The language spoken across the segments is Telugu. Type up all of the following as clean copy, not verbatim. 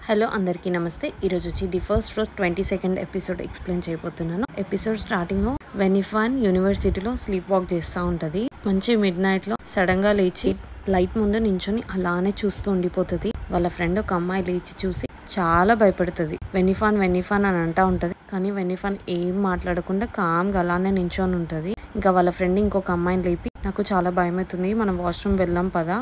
హలో అందరికీ నమస్తే. ఈరోజు వచ్చి ది ఫస్ట్ రోజు 22nd ఎపిసోడ్ ఎక్స్ప్లెయిన్ చేయబోతున్నాను. ఎపిసోడ్ స్టార్టింగ్లో వెనిఫాన్ యూనివర్సిటీలో స్లీప్ వాక్ చేస్తూ ఉంటుంది. మంచి మిడ్ నైట్లో సడన్గా లేచి లైట్ ముందు నించొని అలానే చూస్తూ ఉండిపోతుంది. వాళ్ళ ఫ్రెండ్ ఒక అమ్మాయి లేచి చూసి చాలా భయపడుతుంది. వెనిఫాన్ అని అంటూ ఉంటుంది. కానీ వెనిఫాన్ ఏం మాట్లాడకుండా కామ్గా అలానే నించొని ఉంటుంది. ఇంకా వాళ్ళ ఫ్రెండ్ ఇంకొక అమ్మాయిని లేపి, నాకు చాలా భయం అవుతుంది, మనం వాష్రూమ్ వెళ్దాం పదా.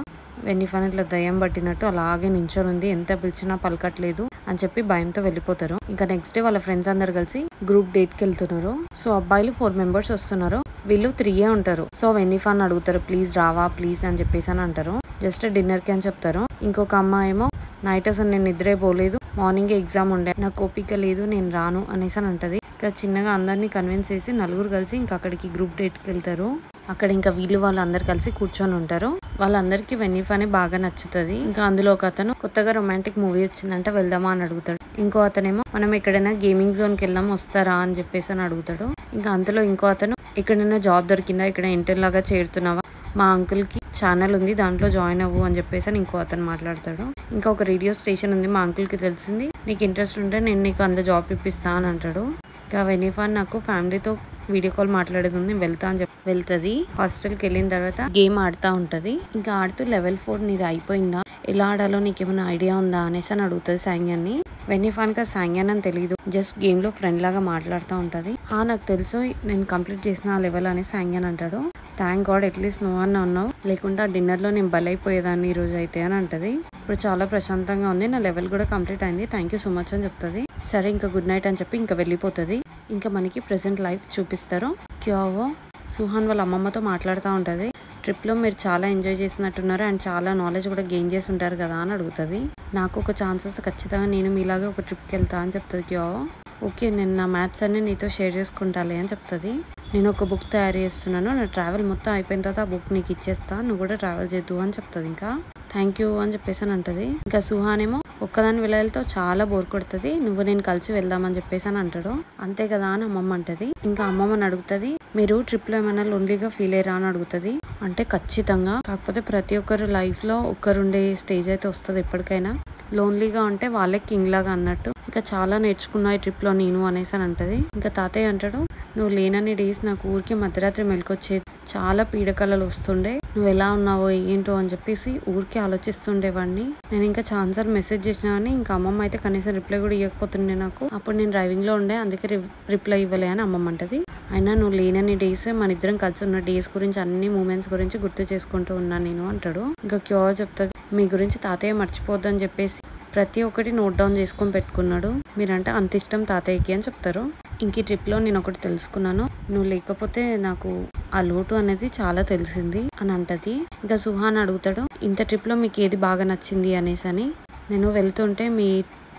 వెనిఫాన్ ఇట్లా దయ్యం పట్టినట్టు అలాగే నించొని ఉంది, ఎంత పిలిచినా పలకట్లేదు అని చెప్పి భయంతో వెళ్ళిపోతారు. ఇంకా నెక్స్ట్ డే వాళ్ళ ఫ్రెండ్స్ అందరు కలిసి గ్రూప్ డేట్కి వెళ్తున్నారు. సో అబ్బాయిలు 4 members వస్తున్నారు, వీళ్ళు 3 ఉంటారు. సో వెనిఫాన్ అడుగుతారు, ప్లీజ్ రావా ప్లీజ్ అని చెప్పేసి అని అంటారు. జస్ట్ డిన్నర్కి అని చెప్తారు. ఇంకొక అమ్మాయి ఏమో, నైట్ అసలు నేను నిద్రే పోలేదు, మార్నింగ్ ఎగ్జామ్ ఉండే, నాకు ఓపిక లేదు, నేను రాను అనేసి అని అంటది. ఇంకా చిన్నగా అందరినీ కన్విన్స్ చేసి నలుగురు కలిసి ఇంకా అక్కడికి గ్రూప్ డేట్కి వెళ్తారు. అక్కడ ఇంకా వాళ్ళందరు కలిసి కూర్చొని ఉంటారు. వాళ్ళందరికీ వెనిఫానే బాగా నచ్చుతుంది. ఇంకా అందులో ఒక అతను కొత్తగా రొమాంటిక్ మూవీ వచ్చిందంటే వెళ్దామా అని అడుగుతాడు. ఇంకో అతనేమో, మనం ఎక్కడైనా గేమింగ్ జోన్కి వెళ్దాం వస్తారా అని చెప్పేసి అని అడుగుతాడు. ఇంకా అందులో ఇంకో అతను, ఎక్కడైనా జాబ్ దొరికిందా, ఇక్కడ ఇంటర్ లాగా చేరుతున్నావా, మా అంకుల్కి ఛానల్ ఉంది దాంట్లో జాయిన్ అవ్వు అని చెప్పేసి అని ఇంకో అతను మాట్లాడతాడు. ఇంకా ఒక రేడియో స్టేషన్ ఉంది, మా అంకుల్కి తెలిసింది, నీకు ఇంట్రెస్ట్ ఉంటే నేను నీకు అందులో జాబ్ ఇప్పిస్తా అని అంటాడు. ఇంకా వెనిఫాన్, నాకు ఫ్యామిలీతో వీడియో కాల్ మాట్లాడేది ఉంది, వెళ్తా అని చెప్పి వెళ్తుంది. హాస్టల్కి వెళ్ళిన తర్వాత గేమ్ ఆడుతూ ఉంటుంది. ఇంకా ఆడుతూ లెవెల్ 4 నీది అయిపోయిందా, ఎలా ఆడాలో నీకేమైనా ఐడియా ఉందా అనేసి అని అడుగుతుంది సాంగ్యాన్ని. వెనిఫాన్కి సాంగ్యాన్ అని తెలియదు, జస్ట్ గేమ్లో ఫ్రెండ్ లాగా మాట్లాడుతూ ఉంటుంది. నాకు తెలుసు, నేను కంప్లీట్ చేసిన ఆ లెవెల్ అని సాంగ్యాన్ అంటాడు. థ్యాంక్ గాడ్ అట్లీస్ట్ నువ్వు అన్న ఉన్నావు, లేకుంటే ఆ డిన్నర్లో నేను బలైపోయేదాన్ని ఈ రోజు అయితే అని అంటది. ఇప్పుడు చాలా ప్రశాంతంగా ఉంది, నా లెవెల్ కూడా కంప్లీట్ అయింది, థ్యాంక్ యూ సో మచ్ అని చెప్తుంది. సరే ఇంకా గుడ్ నైట్ అని చెప్పి ఇంకా వెళ్ళిపోతుంది. ఇంకా మనకి ప్రెసెంట్ లైఫ్ చూపిస్తారు. క్యోవో సుహాన్ వాళ్ళ అమ్మమ్మతో మాట్లాడుతూ ఉంటుంది. ట్రిప్లో మీరు చాలా ఎంజాయ్ చేసినట్టున్నారు అండ్ చాలా నాలెడ్జ్ కూడా గెయిన్ చేసి ఉంటారు కదా అని అడుగుతుంది. నాకు ఒక ఛాన్స్ వస్తే ఖచ్చితంగా నేను మీలాగే ఒక ట్రిప్కి వెళ్తా అని చెప్తుంది క్యోవో. ఓకే, నేను నా మ్యాథ్స్ అన్ని నీతో షేర్ చేసుకుంటాలే అని చెప్తుంది. నేను ఒక బుక్ తయారు చేస్తున్నాను, నా ట్రావెల్ మొత్తం అయిపోయిన తర్వాత ఆ బుక్ నీకు ఇచ్చేస్తా, నువ్వు కూడా ట్రావెల్ చేద్దు అని చెప్తుంది. ఇంకా థ్యాంక్ యూ అని చెప్పేసి అని అంటది. ఇంకా సుహాన్ ఏమో, ఒక్కదాని వెళ్ళతో చాలా బోర్ కొడుతుంది, నువ్వు నేను కలిసి వెళ్దామని చెప్పేసి అని అంటాడు. అంతే కదా అని అమ్మమ్మ అంటది. ఇంకా అమ్మమ్మని అడుగుతుంది, మీరు ట్రిప్లో ఏమైనా లోన్లీగా ఫీల్ అయ్యారా అని అడుగుతుంది. అంటే ఖచ్చితంగా, కాకపోతే ప్రతి ఒక్కరు లైఫ్లో ఒక్కరుండే స్టేజ్ అయితే వస్తుంది ఎప్పటికైనా. లోన్లీగా ఉంటే వాళ్ళే కింగ్ లాగా అన్నట్టు. ఇంకా చాలా నేర్చుకున్నా ఈ ట్రిప్లో నేను అనేసి అని అంటది. ఇంకా తాతయ్య అంటాడు, నువ్వు లేనన్ని డేస్ నాకు ఊరికి మధ్యరాత్రి మెలకొచ్చేది, చాలా పీడకలలు వస్తుండే, నువ్వు ఎలా ఉన్నావో ఏంటో అని చెప్పేసి ఊరికి ఆలోచిస్తుండేవాడిని. నేను ఇంకా ఛాన్సర్ మెసేజ్ చేసినావని ఇంకా అమ్మమ్మ అయితే కనీసం రిప్లై కూడా ఇవ్వకపోతుండే నాకు, అప్పుడు నేను డ్రైవింగ్లో ఉండే, అందుకే రిప్లై ఇవ్వలే అని అమ్మమ్మ అంటది. అయినా నువ్వు లేనన్ని డేస్, మన ఇద్దరం కలిసి ఉన్న డేస్ గురించి, అన్ని మూమెంట్స్ గురించి గుర్తు చేసుకుంటూ ఉన్నాను నేను అంటాడు. ఇంకా క్యో చెప్తుంది, మీ గురించి తాతయ్య మర్చిపోద్దని చెప్పేసి ప్రతి ఒక్కటి నోట్ డౌన్ చేసుకొని పెట్టుకున్నాడు, మీరంటే అంత ఇష్టం తాతయ్యకి అని చెప్తారు. ఇంక ఈ ట్రిప్లో నేను ఒకటి తెలుసుకున్నాను, నువ్వు లేకపోతే నాకు ఆ లోటు అనేది చాలా తెలిసింది అని అంటది. ఇంకా సుహాన్ అడుగుతాడు, ఇంత ట్రిప్లో మీకు ఏది బాగా నచ్చింది అనేసి అని. నేను వెళ్తుంటే మీ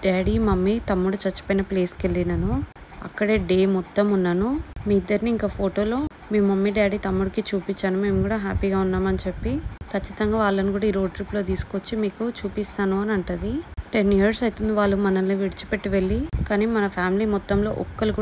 డాడీ మమ్మీ తమ్ముడు చచ్చిపోయిన ప్లేస్కి వెళ్ళినాను, అక్కడే డే మొత్తం ఉన్నాను, మీ ఇద్దరిని ఇంకా ఫోటోలో మీ మమ్మీ డాడీ తమ్ముడికి చూపించాను, మేము కూడా హ్యాపీగా ఉన్నామని చెప్పి, ఖచ్చితంగా వాళ్ళని కూడా ఈ రోడ్ ట్రిప్లో తీసుకొచ్చి మీకు చూపిస్తాను అని అంటది. 10 years అవుతుంది వాళ్ళు మనల్ని విడిచిపెట్టి వెళ్ళి, కానీ మన ఫ్యామిలీ మొత్తంలో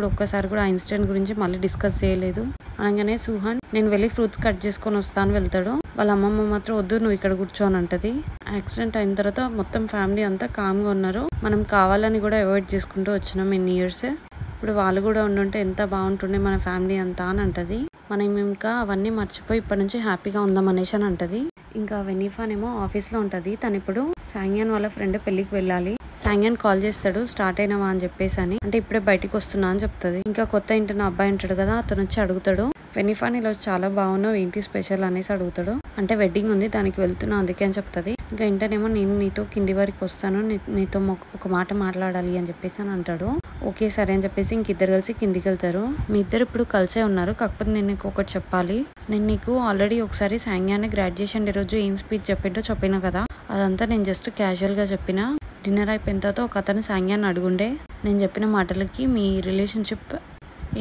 ఒక్కసారి కూడా ఆ ఇన్సిడెంట్ గురించి మళ్ళీ డిస్కస్ చేయలేదు అనగానే సుహాన్, నేను వెళ్ళి ఫ్రూట్స్ కట్ చేసుకొని వస్తాను వెళ్తాడు. వాళ్ళ అమ్మమ్మ మాత్రం, వద్దు నువ్వు ఇక్కడ కూర్చోని అంటది. యాక్సిడెంట్ అయిన తర్వాత మొత్తం ఫ్యామిలీ అంతా కామ్గా ఉన్నారు, మనం కావాలని కూడా అవాయిడ్ చేసుకుంటూ వచ్చినాం ఇన్ని ఇయర్స్, ఇప్పుడు వాళ్ళు కూడా ఉండుంటే ఎంత బాగుంటుండే మన ఫ్యామిలీ అంతా అని అంటది. మనం ఇంకా అవన్నీ మర్చిపోయి ఇప్పటి నుంచి హ్యాపీగా ఉందాం అనేసి అని అంటది. ఇంకా వెనిఫాన్ ఏమో ఆఫీస్లో ఉంటుంది. తను ఇప్పుడు సాంగ్యాన్ వాళ్ళ ఫ్రెండ్ పెళ్ళికి వెళ్ళాలి. సాంగ్యాన్ కాల్ చేస్తాడు, స్టార్ట్ అయినావా అని చెప్పేసి అని. అంటే ఇప్పుడే బయటికి వస్తున్నా అని చెప్తుంది. ఇంకా కొత్త ఇంటిన అబ్బాయి ఉంటాడు కదా, అతను వచ్చి అడుగుతాడు, వెనిఫాన్ ఈరోజు చాలా బాగున్నావు, ఏంటి స్పెషల్ అనేసి అడుగుతాడు. అంటే వెడ్డింగ్ ఉంది దానికి వెళ్తున్నా అందుకే అని చెప్తుంది. ఇంకా ఇంటనేమో, నేను నీతో కింది వరకు వస్తాను, నీతో ఒక మాట మాట్లాడాలి అని చెప్పేసి అని అంటాడు. ఓకే సరే అని చెప్పేసి ఇంక ఇద్దరు కలిసి కిందికి వెళ్తారు. మీ ఇద్దరు ఇప్పుడు కలిసే ఉన్నారు, కాకపోతే నేను నీకు ఒకటి చెప్పాలి, నేను నీకు ఆల్రెడీ ఒకసారి సాంగ్యాన్ గ్రాడ్యుయేషన్ డే రోజు ఏం స్పీచ్ చెప్పినా కదా, అదంతా నేను జస్ట్ క్యాజువల్గా చెప్పిన. డిన్నర్ అయిపోయిన తర్వాత ఒక అతను సాంగ్యాన్ అడుగుండే, నేను చెప్పిన మాటలకి మీ రిలేషన్షిప్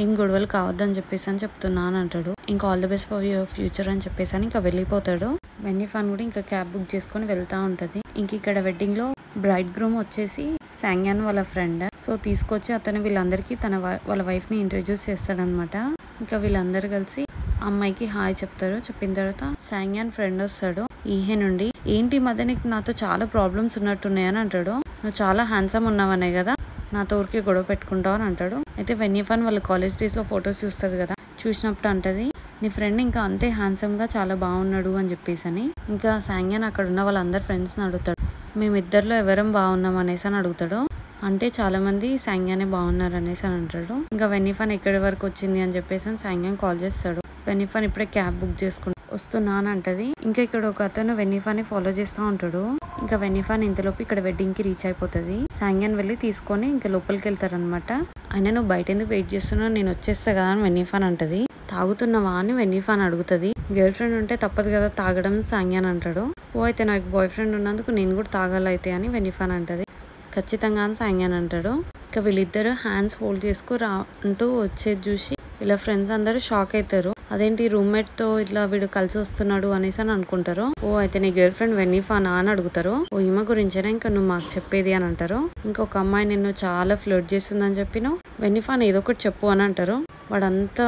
ఏం గొడవలు కావద్దని చెప్పేసి అని చెప్తున్నా అని అంటాడు. ఇంకా all the best for your future అని చెప్పేసి అని ఇంకా వెళ్ళిపోతాడు. వెనిఫాన్ కూడా ఇంకా క్యాబ్ బుక్ చేసుకొని వెళ్తా ఉంటది. ఇంక ఇక్కడ వెడ్డింగ్ లో బ్రైడ్ గ్రూమ్ వచ్చేసి సాంగ్యాన్ వాళ్ళ ఫ్రెండ్, సో తీసుకొచ్చి అతను వీళ్ళందరికీ వాళ్ళ వైఫ్ ని ఇంట్రడ్యూస్ చేస్తాడనమాట. ఇంకా వీళ్ళందరూ కలిసి అమ్మాయికి హాయ్ చెప్తారు. చెప్పిన తర్వాత సాంగ్యాన్ ఫ్రెండ్ వస్తాడు ఈహే నుండి, ఏంటి మధ్య నీకు నాతో చాలా ప్రాబ్లమ్స్ ఉన్నట్టున్నాయని అంటాడు. నువ్వు చాలా హ్యాండ్సమ్ ఉన్నావనే కదా నాతో ఊరికి గొడవ పెట్టుకుంటావు అని అంటాడు. అయితే వెన్నీఫన్ వాళ్ళ కాలేజ్ డేస్లో ఫొటోస్ చూస్తుంది కదా, చూసినప్పుడు అంటది నీ ఫ్రెండ్ ఇంకా అంతే హ్యాండ్సమ్గా చాలా బాగున్నాడు అని చెప్పేసి అని. ఇంకా సాంగ్యాన్ అక్కడ ఉన్న వాళ్ళందరు ఫ్రెండ్స్ని అడుగుతాడు, మేమిద్దరిలో ఎవరం బాగున్నాం అనేసి అని అడుగుతాడు. అంటే చాలా మంది సాంగ్యానే బాగున్నారు అనేసి అని అంటాడు. ఇంకా వెన్నీఫన్ ఎక్కడి వరకు వచ్చింది అని చెప్పేసి అని సాంగ్యాన్ కాల్ చేస్తాడు. వెన్నీఫన్ ఇప్పుడే క్యాబ్ బుక్ చేసుకుంటా వస్తున్నా అని అంటది. ఇంకా ఇక్కడ ఒక అతను వెన్నీఫాన్ని ఫాలో చేస్తూ ఉంటాడు. ఇంకా వెన్నీఫాన్ ఇంతలోపు ఇక్కడ వెడ్డింగ్ కి రీచ్ అయిపోతుంది. సాంగ్యాన్ వెళ్ళి తీసుకొని ఇంకా లోపలికి వెళ్తారనమాట. ఆయన నువ్వు బయట ఎందుకు వెయిట్ చేస్తున్నావు, నేను వచ్చేస్తా కదా అని వెన్నీఫాన్ అంటది. తాగుతున్నావా అని వెన్నీఫాన్ అడుగుతుంది. గర్ల్ ఫ్రెండ్ ఉంటే తప్పదు కదా తాగడం సాంగ్యాన్ అంటాడు. ఓ అయితే నాకు బాయ్ ఫ్రెండ్ ఉన్నందుకు నేను కూడా తాగాలైతే అని వెన్నీఫాన్ అంటది. ఖచ్చితంగా అని సాంగ్యాన్ అంటాడు. ఇంకా వీళ్ళిద్దరు హ్యాండ్స్ హోల్డ్ చేసుకు రా అంటూ వచ్చేది చూసి వీళ్ళ ఫ్రెండ్స్ అందరూ షాక్ అవుతారు. అదేంటి రూమ్మేట్ తో ఇట్లా వీడు కలిసి వస్తున్నాడు అనేసి అని అనుకుంటారు. ఓ అయితే నీ గర్ల్ ఫ్రెండ్ వెన్నీఫానా అని అడుగుతారు. ఓ ఈమె గురించేనా ఇంకా నువ్వు మాకు చెప్పేది అని అంటారు. ఇంకొక అమ్మాయి నిన్ను చాలా ఫ్లర్ట్ చేస్తుందని చెప్పినావు, వెన్నీఫాన్ ఏదో ఒకటి చెప్పు అని అంటారు. వాడంతా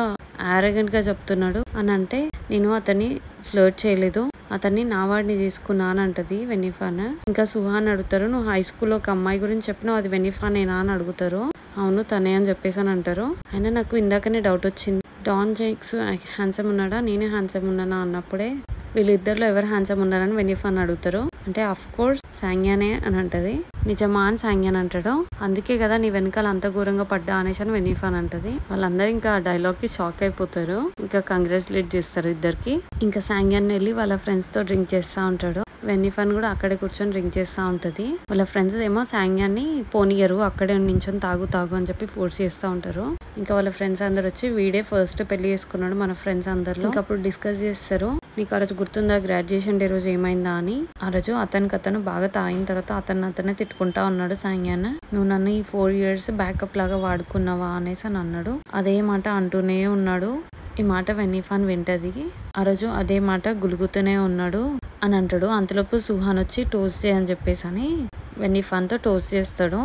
ఆరోగెంట్ గా చెప్తున్నాడు అని అంటే నేను అతన్ని ఫ్లర్ట్ చేయలేదు, అతన్ని నా వాడిని చేసుకున్నా అని అంటది వెన్నీఫాన్. ఇంకా సుహాన్ అడుగుతారు నువ్వు హై స్కూల్లో ఒక అమ్మాయి గురించి చెప్పినావు, అది వెన్నీఫానేనా అని అడుగుతారు. అవును తనే అని చెప్పేసి అని అంటారు. అయినా నాకు ఇందాకనే డౌట్ వచ్చింది, డాన్ జేక్స్ హ్యాండ్సమ్ ఉన్నాడా నేనే హ్యాండ్సమ్ ఉన్నానా అన్నప్పుడే వీళ్ళిద్దరిలో ఎవరు హ్యాండ్సమ్ ఉన్నారని వెన్నీఫాన్ అడుగుతారు. అంటే అఫ్ కోర్స్ సాంగ్యానే అని అంటది. నిజమా అని సాంగ్యాన్ అంటాడు. అందుకే కదా నీ వెనకాల అంత ఘోరంగా పడ్డా అనేసి అని వెన్నీఫాన్ అంటది. వాళ్ళందరూ ఇంకా డైలాగ్ కి షాక్ అయిపోతారు. ఇంకా కంగ్రాచులేట్ చేస్తారు ఇద్దరికి. ఇంకా సాంగ్యాన్ వెళ్ళి వాళ్ళ ఫ్రెండ్స్ తో డ్రింక్ చేస్తా ఉంటాడు. వెన్నీఫాన్ కూడా అక్కడే కూర్చొని డ్రింక్ చేస్తా ఉంటది. వాళ్ళ ఫ్రెండ్స్ ఏమో సాంగ్యాన్ని పోనీయరు, అక్కడే నించొని తాగు తాగు అని చెప్పి ఫోర్స్ చేస్తూ ఉంటారు. ఇంకా వాళ్ళ ఫ్రెండ్స్ అందరు వచ్చి వీడే ఫస్ట్ పెళ్లి చేసుకున్నాడు మన ఫ్రెండ్స్ అందరిలో. ఇంకా అప్పుడు డిస్కస్ చేస్తారు, నీకు ఆ రోజు గుర్తుందా గ్రాడ్యుయేషన్ డే రోజు ఏమైందా అని. ఆ రోజు అతను బాగా తాగిన తర్వాత అతనే తిట్టుకుంటా ఉన్నాడు సాంగ్యాన్, నువ్వు నన్ను ఈ 4 years బ్యాకప్ లాగా వాడుకున్నావా అనేసి అని అన్నాడు. అదే మాట అంటూనే ఉన్నాడు. ఈ మాట వెన్నీఫాన్ వింటది. ఆ రోజు అదే మాట గులుగుతూనే ఉన్నాడు అని అంటాడు. అంతలోపు సుహాన్ వచ్చి టోస్ట్ చేయని చెప్పేసి అని వెన్నీఫాన్ తో టోస్ట్ చేస్తాడు.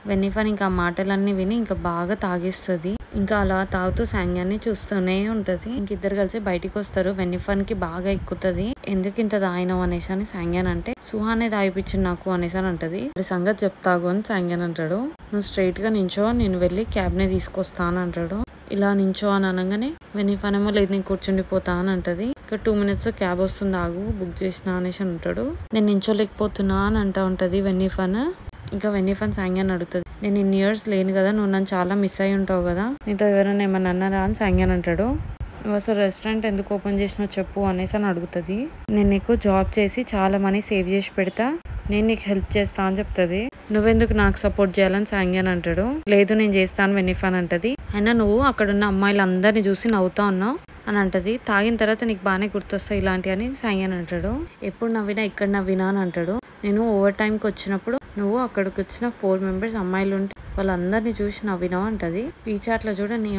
వెన్నీఫాన్ ఇంకా ఆ మాటలన్నీ విని ఇంకా బాగా తాగిస్తుంది. ఇంకా అలా తాగుతూ సాంగ్యాన్ని చూస్తూనే ఉంటది. ఇంక ఇద్దరు కలిసి బయటికి వస్తారు. వెన్నీఫాన్ కి బాగా ఎక్కుతుంది. ఎందుకు ఇంత తాగినావు అనేసి అని సాంగ్యాన్ అంటే సుహానే తాగిపించింది నాకు అనేసి అని అంటది. సంగతి చెప్తాగు అని సాంగ్యాన్ అంటాడు. నువ్వు స్ట్రైట్ గా నించో, నేను వెళ్ళి క్యాబ్ ని తీసుకొస్తాను అంటాడు. ఇలా నించో అని అనగానే వెన్నీఫాన్ ఏమో లేదు నేను కూర్చుండిపోతా అని అంటది. ఇంకా 2 minutes క్యాబ్ వస్తుంది ఆగు బుక్ చేసిన అనేసి అంటాడు. నేను నించోలేకపోతున్నా అని అంటా ఉంటది వెన్నీఫాన్. ఇంకా వెన్నీఫాన్ సాంగ్యాన్ అడుగుతుంది, నేను ఇన్ని ఇయర్స్ లేను కదా, నువ్వు నన్ను చాలా మిస్ అయి ఉంటావు కదా, నీతో ఎవరైనా ఏమన్నా అన్నారా అని సాంగ్యాన్ అంటాడు. నువ్వు అసలు రెస్టారెంట్ ఎందుకు ఓపెన్ చేసినావు చెప్పు అనేసి అని అడుగుతుంది. నేను నీకు జాబ్ చేసి చాలా మనీ సేవ్ చేసి పెడతా, నేను నీకు హెల్ప్ చేస్తా అని చెప్తుంది. నువ్వెందుకు నాకు సపోర్ట్ చేయాలని సాంగ్యాన్ అంటాడు. లేదు నేను చేస్తాను వెన్నీఫాన్ అంటది. అయినా నువ్వు అక్కడున్న అమ్మాయిలందరినీ చూసి నవ్వుతా ఉన్నావు అని అంటది. తాగిన తర్వాత నీకు బాగానే గుర్తొస్తాయి ఇలాంటి అని సాంగ్యాన్ అంటాడు. ఎప్పుడు నవ్వినా ఇక్కడ నవ్వినా అని అంటాడు. నేను ఓవర్ టైంకి వచ్చినప్పుడు నువ్వు అక్కడికి వచ్చిన 4 members అమ్మాయిలు ఉంటే వాళ్ళందరినీ చూసి నవ్వినావు అంటది. ఈ చాట్లో చూడ నీ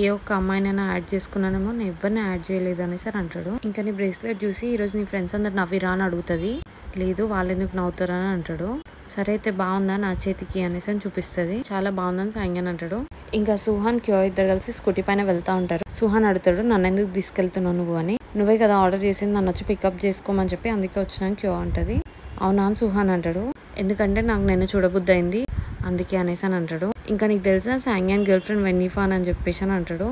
ఏ ఒక్క అమ్మాయినైనా యాడ్ చేసుకున్నానేమో, నేను ఎవరిని యాడ్ చేయలేదు అనేసి అంటాడు. ఇంకా నీ బ్రేస్లెట్ చూసి ఈ రోజు నీ ఫ్రెండ్స్ అందరు నవ్విరా అని అడుగుతుంది. లేదు వాళ్ళు ఎందుకు నవ్వుతారా అని అంటాడు. సరే అయితే బాగుందా నా చేతికి అనేసి అని చూపిస్తుంది. చాలా బాగుందని సాంగ్యాన్ అంటాడు. ఇంకా సుహాన్ క్యో ఇద్దరు కలిసి స్కూటీ పైన వెళ్తా ఉంటారు. సుహాన్ అడుగుతాడు నన్ను ఎందుకు తీసుకెళ్తున్నావు నువ్వు అని. నువ్వే కదా ఆర్డర్ చేసింది, నన్ను వచ్చి పికప్ చేసుకోమని చెప్పి అందుకే వచ్చినాను క్యో అంటది. అవునా అని సుహాన్ అంటాడు. ఎందుకంటే నాకు నేను చూడబుద్ధి అయింది అందుకే అనేసి అని అంటాడు. ఇంకా నీకు తెలుసా సాంగ్యాన్ గర్ల్ ఫ్రెండ్ వెన్నీఫాన్ అని చెప్పేసి అని అంటాడు.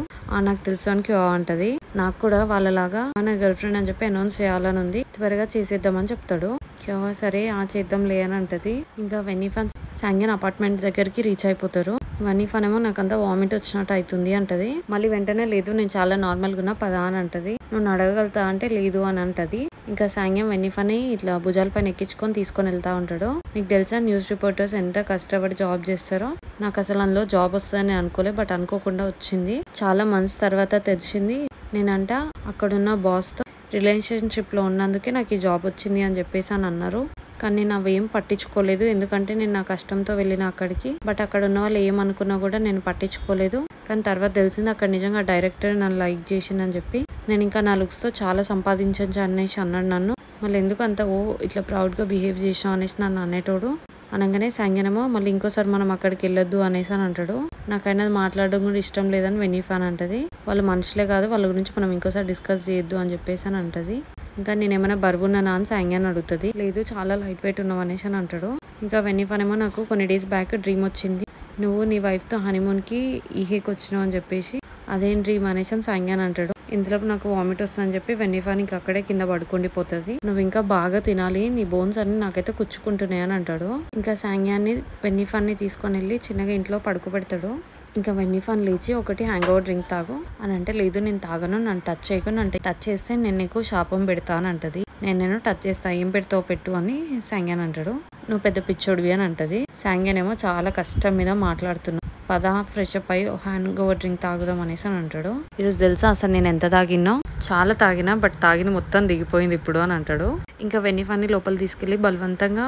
నాకు తెలుసు అని క్యో అంటది. నాకు కూడా వాళ్ళలాగా నా గర్ల్ ఫ్రెండ్ అని చెప్పి అనౌన్స్ చేయాలని ఉంది, త్వరగా చేసేద్దామని చెప్తాడు. క్యో సరే చేద్దాంలే అని అంటది. ఇంకా వెన్నీఫాన్ సాంగ్యాన్ అపార్ట్మెంట్ దగ్గరికి రీచ్ అయిపోతారు. వెన్నీఫాన్ ఏమో నాకంతా వామిట్ వచ్చినట్టు అవుతుంది అంటది. మళ్ళీ వెంటనే లేదు నేను చాలా నార్మల్గా ఉన్నా పదా అని అంటది. నువ్వు అడగగలుగుతా అంటే లేదు అని అంటది. ఇంకా సాంగ్యాన్ వెన్నీఫాన్ ఇట్లా భుజాల పైన ఎక్కించుకొని తీసుకొని వెళ్తా ఉంటాడు. నీకు తెలుసా న్యూస్ రిపోర్టర్స్ ఎంత కష్టపడి జాబ్ చేస్తారో, నాకు అసలు అందులో జాబ్ వస్తుందని అనుకోలే, బట్ అనుకోకుండా వచ్చింది. చాలా మంత్స్ తర్వాత తెలిసింది. నేనంట అక్కడున్న బాస్ తో రిలేషన్షిప్ లో ఉన్నందుకే నాకు ఈ జాబ్ వచ్చింది అని చెప్పేసి అని అన్నారు. కానీ నేను అవేం పట్టించుకోలేదు, ఎందుకంటే నేను నా కష్టంతో వెళ్ళిన అక్కడికి. బట్ అక్కడ ఉన్న వాళ్ళు ఏమనుకున్నా కూడా నేను పట్టించుకోలేదు. కానీ తర్వాత తెలిసింది అక్కడ నిజంగా డైరెక్టర్ నన్ను లైక్ చేసిందని చెప్పి. నేను ఇంకా నా లుక్స్ తో చాలా సంపాదించచ్చు అనేసి అన్నాడు నన్ను. మళ్ళీ ఎందుకు అంత ఇట్లా ప్రౌడ్ గా బిహేవ్ చేసాం అనేసి నన్ను అనేటోడు. అనగానే సాంగ్యానేమో మళ్ళీ ఇంకోసారి మనం అక్కడికి వెళ్ళొద్దు అనేసి అని అంటాడు. నాకైనా మాట్లాడడం కూడా ఇష్టం లేదని వెన్నీఫాన్ అంటది. వాళ్ళు మనుషులే కాదు, వాళ్ళ గురించి మనం ఇంకోసారి డిస్కస్ చేయొద్దు అని చెప్పేసి అని అంటది. ఇంకా నేనేమైనా బరువున్నానా అని సాంగ్యాన్ అడుగుతుంది. లేదు చాలా లైట్ వెయిట్ ఉన్నావు అనేసి అని అంటాడు. ఇంకా వెన్నీఫన్ ఏమో నాకు కొన్ని డేస్ బ్యాక్ డ్రీమ్ వచ్చింది, నువ్వు నీ వైఫ్తో హనీమూన్కి ఈహేకి వచ్చినావు అని చెప్పేసి. అదేం డ్రీమ్ అనేసి అని సాంగ్యాన్ అంటాడు. ఇందులో నాకు వామిట్ వస్తుందని చెప్పి వెన్నీఫన్ ఇంకా అక్కడే కింద పడుకుండిపోతుంది. నువ్వు ఇంకా బాగా తినాలి, నీ బోన్స్ అన్ని నాకైతే కుచ్చుకుంటున్నాయి అని అంటాడు. ఇంకా సాంగ్యాన్ని వెన్నీఫన్ని తీసుకొని వెళ్ళి చిన్నగా ఇంట్లో పడుకోబెడతాడు. ఇంకా వెన్నీఫన్ లేచి ఒకటి హ్యాంగ్ ఓవర్ డ్రింక్ తాగు అని అంటే, లేదు నేను తాగను, నన్ను టచ్ చేయకు, అంటే టచ్ చేస్తే నేను నీకు శాపం పెడతా అని అంటది. నేను టచ్ చేస్తా, ఏం పెడతావు పెట్టు అని సాంగ్యాన్ అంటాడు. నువ్వు పెద్ద పిచ్చోడివి అని అంటది. సాంగ్యాన్ ఏమో చాలా కష్టం మీద మాట్లాడుతున్నావు, పద ఫ్రెష్ అప్ అయ్యి హ్యాంగ్ ఓవర్ డ్రింక్ తాగుదాం అనేసి అని అంటాడు. ఈరోజు తెలుసా అసలు నేను ఎంత తాగినా, చాలా తాగినా, బట్ తాగిన మొత్తం దిగిపోయింది ఇప్పుడు అని అంటాడు. ఇంకా వెన్నీఫన్ని లోపల తీసుకెళ్లి బలవంతంగా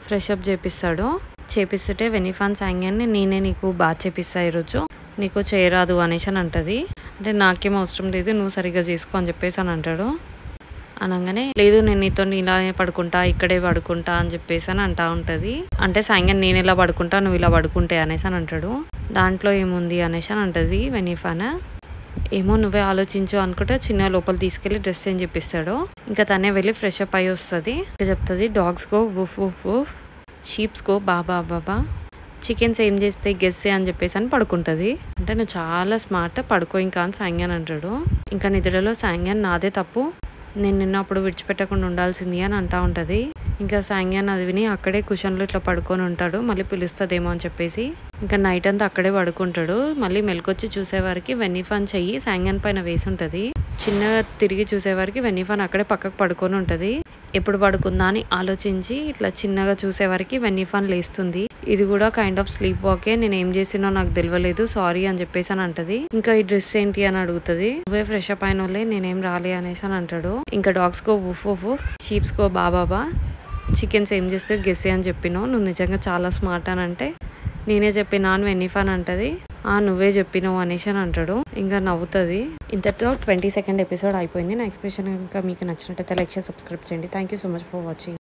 ఫ్రెష్ అప్ చేపిస్తుంటే వెన్నీఫన్ సాంగ్యాన్ని, నేనే నీకు బాగా చేపిస్తా ఈరోజు, నీకు చేయరాదు అనేసి అని అంటది. అంటే నాకేం అవసరం లేదు, నువ్వు సరిగ్గా చేసుకో అని చెప్పేసి అని అంటాడు. అనగానే లేదు నేను నీతో ఇలానే పడుకుంటా, ఇక్కడే పడుకుంటా అని చెప్పేసి అని అంటా ఉంటది. అంటే సాంగ్యాన్ నేను ఇలా పడుకుంటా, నువ్వు ఇలా పడుకుంటే అనేసి అని అంటాడు. దాంట్లో ఏముంది అనేసి అని అంటది వెన్నీఫన్. ఏమో నువ్వే ఆలోచించు అనుకుంటే చిన్న లోపల తీసుకెళ్లి డ్రెస్ చేంజ్ చేపిస్తాడు. ఇంకా తనే వెళ్ళి ఫ్రెష్ అప్ అయ్యి వస్తుంది. చెప్తుంది, డాగ్స్ గో వుఫ్ వుఫ్ వుఫ్, షీప్స్ గో బాబా బాబా, చికెన్స్ ఏం చేస్తే గెస్ అని చెప్పేసి అని పడుకుంటుంది. అంటే నువ్వు చాలా స్మార్ట్, పడుకో ఇంకా అని సాంగ్యాన్ అంటాడు. ఇంకా నిద్రలో సాంగ్యాన్ నాదే తప్పు, నేను నిన్న అప్పుడు విడిచిపెట్టకుండా ఉండాల్సింది అని అంటా ఉంటది. ఇంకా సాంగ్యాన్ అది విని అక్కడే కుషన్లో ఇట్లా పడుకొని ఉంటాడు. మళ్ళీ పిలుస్తుందేమో అని చెప్పేసి ఇంకా నైట్ అంతా అక్కడే పడుకుంటాడు. మళ్ళీ మెలకొచ్చి చూసేవారికి వెన్నీఫన్ చెయ్యి సాంగ్యాన్ పైన వేసి ఉంటది. చిన్నగా తిరిగి చూసేవారికి వెన్నీఫన్ అక్కడే పక్కకు పడుకొని ఉంటది. ఎప్పుడు పడుకుందా అని ఆలోచించి ఇట్లా చిన్నగా చూసేవారికి వెన్నీఫన్ లేస్తుంది. ఇది కూడా కైండ్ ఆఫ్ స్లీప్ వాకే, నేను ఏం చేసినో నాకు తెలియలేదు, సారీ అని చెప్పేసి అని అంటది. ఇంకా ఈ డ్రెస్ ఏంటి అని అడుగుతుంది. నువ్వే ఫ్రెష్ అప్ అయిన వాళ్ళే, నేనేం రాలే అనేసి అని అంటాడు. ఇంకా డాగ్స్ కో వుఫ్ వుఫ్ వుఫ్, షీప్స్ కో బాబాబా, చికెన్స్ ఏం చేస్తే గెస్సే అని చెప్పినావు, నువ్వు నిజంగా చాలా స్మార్ట్ అని అంటే, నేనే చెప్పినా అని వెన్నీఫన్ అంటది. నువ్వే చెప్పినావు అనేసి అని అంటాడు. ఇంకా నవ్వుతుంది. ఇంతతో 22nd ఎపిసోడ్ అయిపోయింది. నా ఎక్స్ప్రెషన్ ఇంకా మీకు నచ్చినట్టయితే లైక్ చేసి సబ్స్క్రైబ్ చేయండి. Thank you so much for watching.